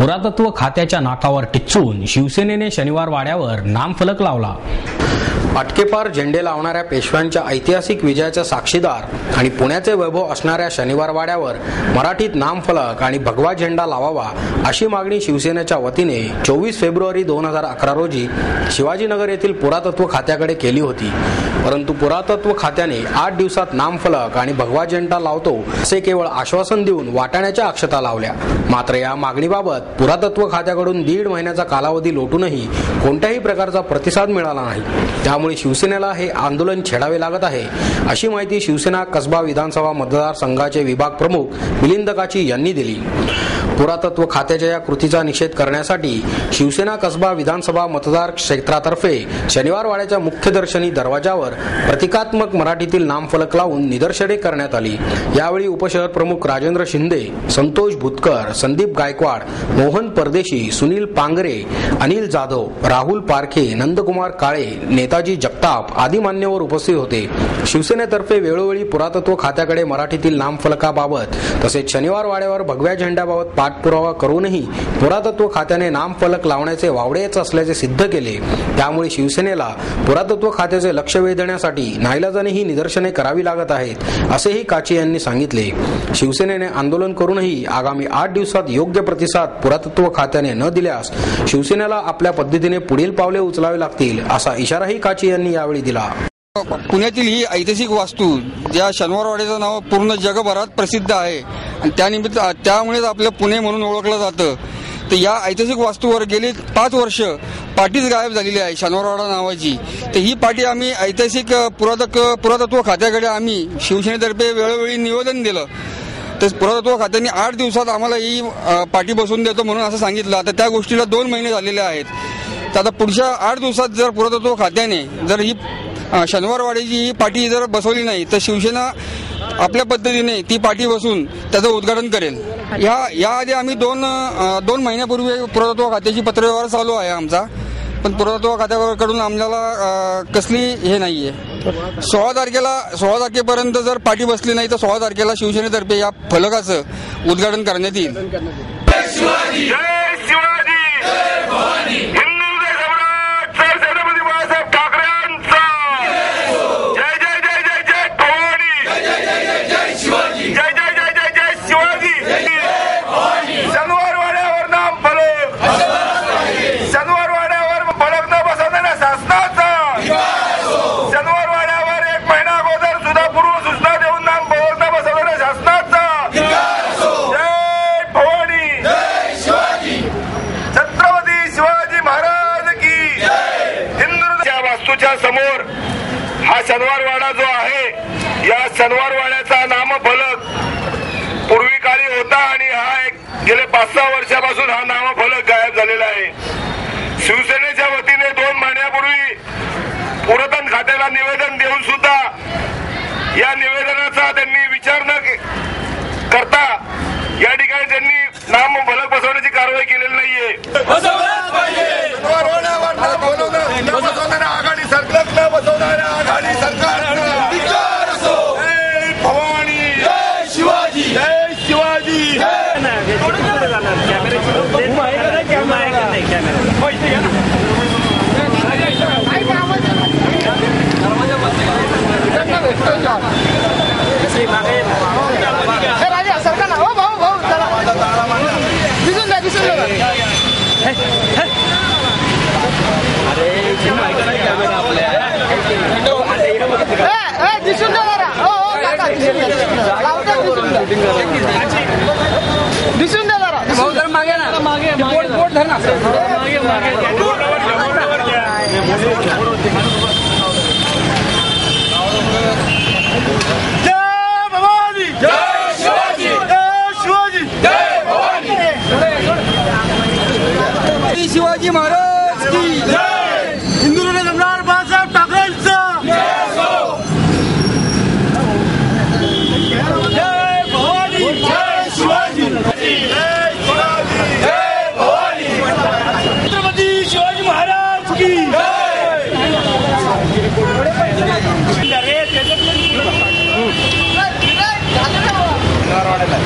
पुरातत्व खात्याच्या नाकावर टिच्चून शिवसेनेने शनिवार वाड्यावर नामफलक लावला। अटकेपार झेंडे लावणाऱ्या पेशव्यांच्या ऐतिहासिक विजयाचा साक्षीदार आणि पुण्याचे वैभव असणाऱ्या शनिवार वाड्यावर मराठीत नामफलक आणि भगवा झेंडा लावावा अशी मागणी शिवसेनेच्या वतीने 24 फेब्रुवारी 2011 रोजी शिवाजीनगर येथील पुरातत्व खात्याकडे केली होती। परंतु पुरातत्व खात्याने 8 दिवसात नामफलक आणि भगवा झेंडा लावतो असे केवळ आश्वासन देऊन वाटाण्याच्या अक्षता लावल्या। मात्र या मागणीबाबत पुरातत्व खात्याकडून 1.5 महिन्याचा कालावधी लोटूनही कोणत्याही प्रकारचा प्रतिसाद मिळाला नाही। त्यामुळे शिवसेनेला हे आंदोलन छेडावे लागत आहे अशी माहिती शिवसेना कसबा विधानसभा मतदारसंघाचे विभाग प्रमुख मिलिंद काची यांनी दिली। पुरातत्व खात्याच्या या कृतीचा निषेध करण्यासाठी शिवसेना कसबा विधानसभा मतदार क्षेत्रातर्फे शनिवार वाड्याच्या मुख्य दर्शनी दरवाजावर प्रतिकात्मक मराठीतील नामफलक लावून निदर्शने करण्यात आली। यावेळी उपशहर प्रमुख राजेंद्र शिंदे, संतोष भुतकर, संदीप गायकवाड, मोहन परदेशी, सुनील पांगरे, अनिल जाधव, राहुल पारखे, नंदकुमार काळे, नेताजी जगताप आदी मान्यवर उपस्थित होते। शिवसेनेतर्फे वेळोवेळी पुरातत्व खात्याकडे मराठीतील नामफलकाबाबत तसेच शनिवार वाड्यावर भगव्या झेंड्याबाबत पाठपुरावा करूनही पुरातत्व खात्याने नामफलक लावण्याचे वावडेच असल्याचे सिद्ध केले। त्यामुळे शिवसेनेला पुरातत्व खात्याचे लक्ष वेधण्यासाठी नाईलाजाने ही निदर्शने करावी लागत आहेत असेही काची यांनी सांगितले। शिवसेनेने आंदोलन करूनही आगामी 8 दिवसात योग्य प्रतिसाद पुरातत्व खात्याने न दिल्यास शिवसेनेला आपल्या पद्धतीने पुढील पावले उचलावे लागतील असा इशाराही काची यांनी यावेळी दिला। पुण्यातील ही ऐतिहासिक वास्तू ज्या शनिवार वाड्याचं नाव पूर्ण जगभरात प्रसिद्ध आहे आणि त्यानिमित्त त्यामुळेच आपलं पुणे म्हणून ओळखलं जातं। तर या ऐतिहासिक वास्तूवर गेली 5 वर्ष पाटीच गायब झालेली आहे शनिवार वाडा नावाची। तर ही पाटी आम्ही ऐतिहासिक पुरातत्व खात्याकडे आम्ही शिवसेनेतर्फे वेळोवेळी निवेदन दिलं। तर पुरातत्व खात्याने 8 दिवसात आम्हाला ही पाटी बसवून देतो म्हणून असं सांगितलं। आता त्या गोष्टीला 2 महिने झालेले आहेत। तर आता पुढच्या 8 दिवसात जर पुरातत्व खात्याने जर ही शनिवार वाड्याची ही पाटी जर बसवली नाही तर शिवसेना आपल्या पद्धतीने ती पाटी बसून त्याचं उद्घाटन करेल। याआधी आम्ही 2 महिन्यापूर्वी पुरातत्व खात्याची पत्रव्यवहार चालू आहे आमचा, पण पुरातत्व खात्याकडून आम्हाला कसली हे नाहीये। 16 तारखेपर्यंत जर पाटी बसली नाही तर 16 तारखेला शिवसेनेतर्फे या फलकाचं उद्घाटन करण्यात येईल। समोर हा शनिवार वाडा जो आहे, या शनिवार वाड्याचा नामफलक पूर्वी काळी होता आणि हा गेले 5-6 वर्षापासून हा नामफलक गायब झालेला आहे। शिवसेनेच्या वतीने 2 महिन्यापूर्वी पुरातन खात्याला निवेदन देऊन सुद्धा या निवेदनाचा त्यांनी विचार न करता या ठिकाणी त्यांनी नामफलक बसवण्याची कारवाई केलेली नाहीये। आघाडी सरकार बसवणाऱ्या आघाडी सरकार भवानी जय शिवाजी जय शिवाजी। दिसून द्या जरा मागे ना मागे पोट धर ना मागे जय भवानी जय शिवाजी जय शिवाजी जय भवानी शिवाजी महाराज की जय। हिंदुराने सम्राट बाळासाहेब ठाकरेंचा शनिवार वाड्याला